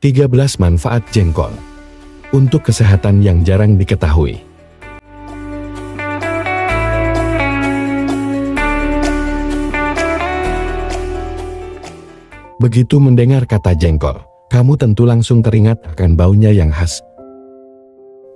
13 manfaat jengkol untuk kesehatan yang jarang diketahui. Begitu mendengar kata jengkol, kamu tentu langsung teringat akan baunya yang khas.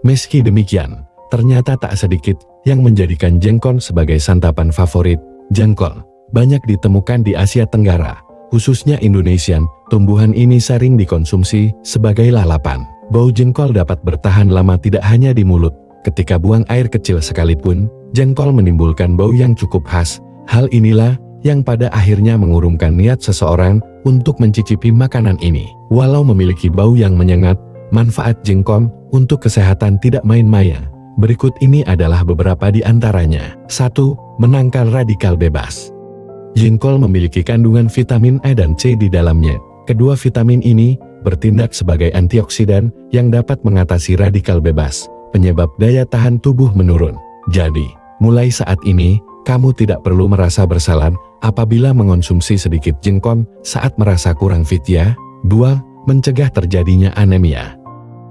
Meski demikian, ternyata tak sedikit yang menjadikan jengkol sebagai santapan favorit. Jengkol banyak ditemukan di Asia Tenggara, khususnya Indonesia. Tumbuhan ini sering dikonsumsi sebagai lalapan. Bau jengkol dapat bertahan lama tidak hanya di mulut. Ketika buang air kecil sekalipun, jengkol menimbulkan bau yang cukup khas. Hal inilah yang pada akhirnya mengurungkan niat seseorang untuk mencicipi makanan ini. Walau memiliki bau yang menyengat, manfaat jengkol untuk kesehatan tidak main-main. Berikut ini adalah beberapa di antaranya. 1. Menangkal radikal bebas. Jengkol memiliki kandungan vitamin A dan C di dalamnya. Kedua vitamin ini bertindak sebagai antioksidan yang dapat mengatasi radikal bebas, penyebab daya tahan tubuh menurun. Jadi, mulai saat ini, kamu tidak perlu merasa bersalah apabila mengonsumsi sedikit jengkol saat merasa kurang fit ya. 2. Mencegah terjadinya anemia.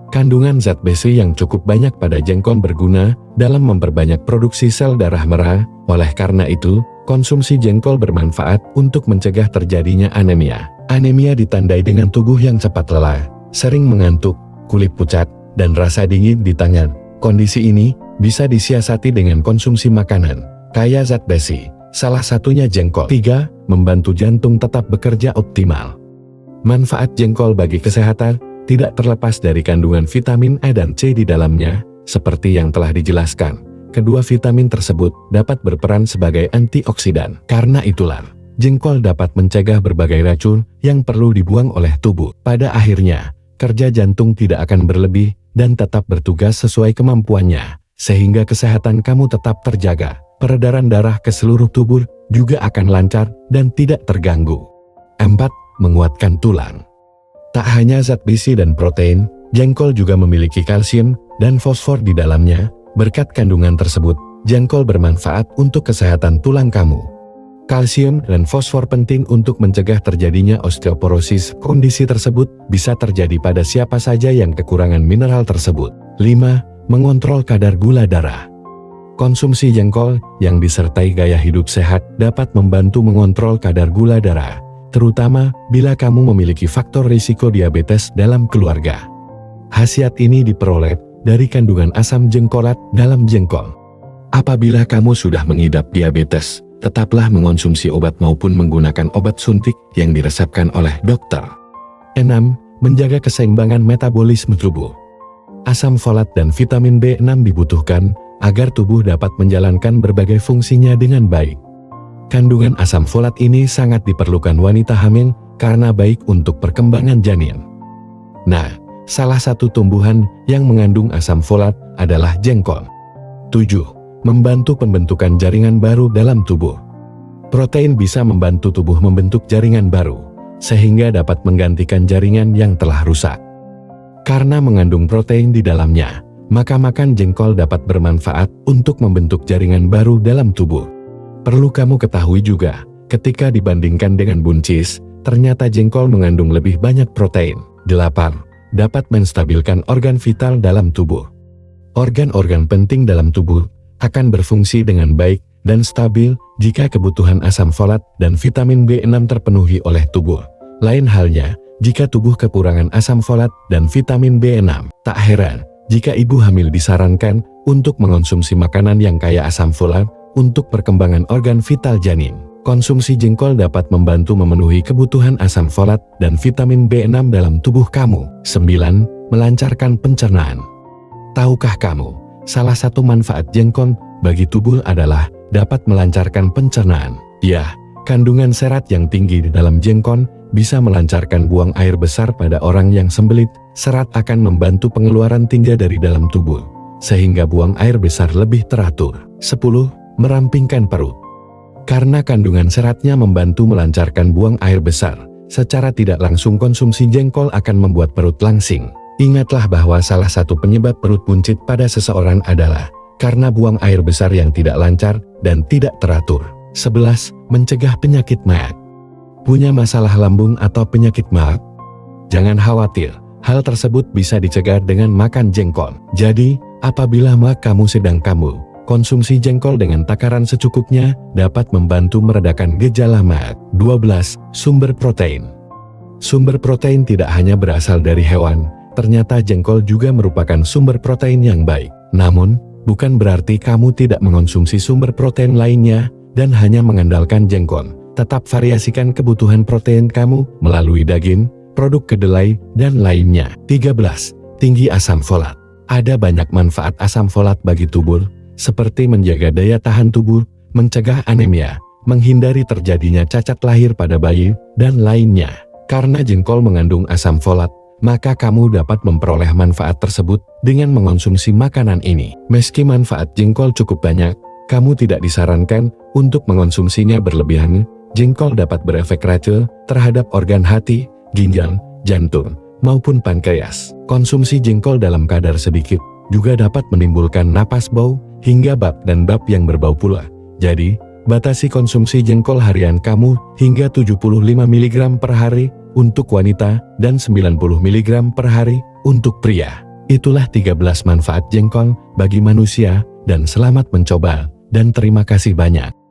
Kandungan zat besi yang cukup banyak pada jengkol berguna dalam memperbanyak produksi sel darah merah. Oleh karena itu, konsumsi jengkol bermanfaat untuk mencegah terjadinya anemia. Anemia ditandai dengan tubuh yang cepat lelah, sering mengantuk, kulit pucat, dan rasa dingin di tangan. Kondisi ini bisa disiasati dengan konsumsi makanan kaya zat besi, salah satunya jengkol. 3. Membantu jantung tetap bekerja optimal. Manfaat jengkol bagi kesehatan tidak terlepas dari kandungan vitamin A dan C di dalamnya. Seperti yang telah dijelaskan, kedua vitamin tersebut dapat berperan sebagai antioksidan. Karena itulah, jengkol dapat mencegah berbagai racun yang perlu dibuang oleh tubuh. Pada akhirnya, kerja jantung tidak akan berlebih dan tetap bertugas sesuai kemampuannya, sehingga kesehatan kamu tetap terjaga. Peredaran darah ke seluruh tubuh juga akan lancar dan tidak terganggu. 4. Menguatkan tulang. Tak hanya zat besi dan protein, jengkol juga memiliki kalsium dan fosfor di dalamnya. Berkat kandungan tersebut, jengkol bermanfaat untuk kesehatan tulang kamu. Kalsium dan fosfor penting untuk mencegah terjadinya osteoporosis. Kondisi tersebut bisa terjadi pada siapa saja yang kekurangan mineral tersebut. 5. Mengontrol kadar gula darah. Konsumsi jengkol yang disertai gaya hidup sehat dapat membantu mengontrol kadar gula darah, terutama bila kamu memiliki faktor risiko diabetes dalam keluarga. Khasiat ini diperoleh dari kandungan asam jengkolat dalam jengkol. Apabila kamu sudah mengidap diabetes, tetaplah mengonsumsi obat maupun menggunakan obat suntik yang diresepkan oleh dokter. 6. Menjaga keseimbangan metabolisme tubuh. Asam folat dan vitamin B6 dibutuhkan agar tubuh dapat menjalankan berbagai fungsinya dengan baik. Kandungan asam folat ini sangat diperlukan wanita hamil karena baik untuk perkembangan janin. Nah, salah satu tumbuhan yang mengandung asam folat adalah jengkol. 7. Membantu pembentukan jaringan baru dalam tubuh. Protein bisa membantu tubuh membentuk jaringan baru, sehingga dapat menggantikan jaringan yang telah rusak. Karena mengandung protein di dalamnya, maka makan jengkol dapat bermanfaat untuk membentuk jaringan baru dalam tubuh. Perlu kamu ketahui juga, ketika dibandingkan dengan buncis, ternyata jengkol mengandung lebih banyak protein. 8. Dapat menstabilkan organ vital dalam tubuh. Organ-organ penting dalam tubuh akan berfungsi dengan baik dan stabil jika kebutuhan asam folat dan vitamin B6 terpenuhi oleh tubuh. Lain halnya, jika tubuh kekurangan asam folat dan vitamin B6. Tak heran jika ibu hamil disarankan untuk mengonsumsi makanan yang kaya asam folat untuk perkembangan organ vital janin. Konsumsi jengkol dapat membantu memenuhi kebutuhan asam folat dan vitamin B6 dalam tubuh kamu. 9. Melancarkan pencernaan. Tahukah kamu, salah satu manfaat jengkol bagi tubuh adalah dapat melancarkan pencernaan. Ya, kandungan serat yang tinggi di dalam jengkol bisa melancarkan buang air besar pada orang yang sembelit. Serat akan membantu pengeluaran tinja dari dalam tubuh, sehingga buang air besar lebih teratur. 10. Merampingkan perut. Karena kandungan seratnya membantu melancarkan buang air besar, secara tidak langsung konsumsi jengkol akan membuat perut langsing. Ingatlah bahwa salah satu penyebab perut buncit pada seseorang adalah karena buang air besar yang tidak lancar dan tidak teratur. 11. Mencegah penyakit maag. Punya masalah lambung atau penyakit maag? Jangan khawatir, Hal tersebut bisa dicegah dengan makan jengkol. Jadi, apabila kamu sedang konsumsi jengkol dengan takaran secukupnya dapat membantu meredakan gejala MAG. 12. Sumber protein. Sumber protein tidak hanya berasal dari hewan, ternyata jengkol juga merupakan sumber protein yang baik. Namun, bukan berarti kamu tidak mengonsumsi sumber protein lainnya dan hanya mengandalkan jengkol. Tetap variasikan kebutuhan protein kamu melalui daging, produk kedelai, dan lainnya. 13. Tinggi asam folat. Ada banyak manfaat asam folat bagi tubuh, seperti menjaga daya tahan tubuh, mencegah anemia, menghindari terjadinya cacat lahir pada bayi, dan lainnya. Karena jengkol mengandung asam folat, maka kamu dapat memperoleh manfaat tersebut dengan mengonsumsi makanan ini. Meski manfaat jengkol cukup banyak, kamu tidak disarankan untuk mengonsumsinya berlebihan. Jengkol dapat berefek racun terhadap organ hati, ginjal, jantung, maupun pankreas. Konsumsi jengkol dalam kadar sedikit juga dapat menimbulkan napas bau hingga bab yang berbau pula. Jadi, batasi konsumsi jengkol harian kamu hingga 75 mg per hari untuk wanita dan 90 mg per hari untuk pria. Itulah 13 manfaat jengkol bagi manusia dan selamat mencoba dan terima kasih banyak.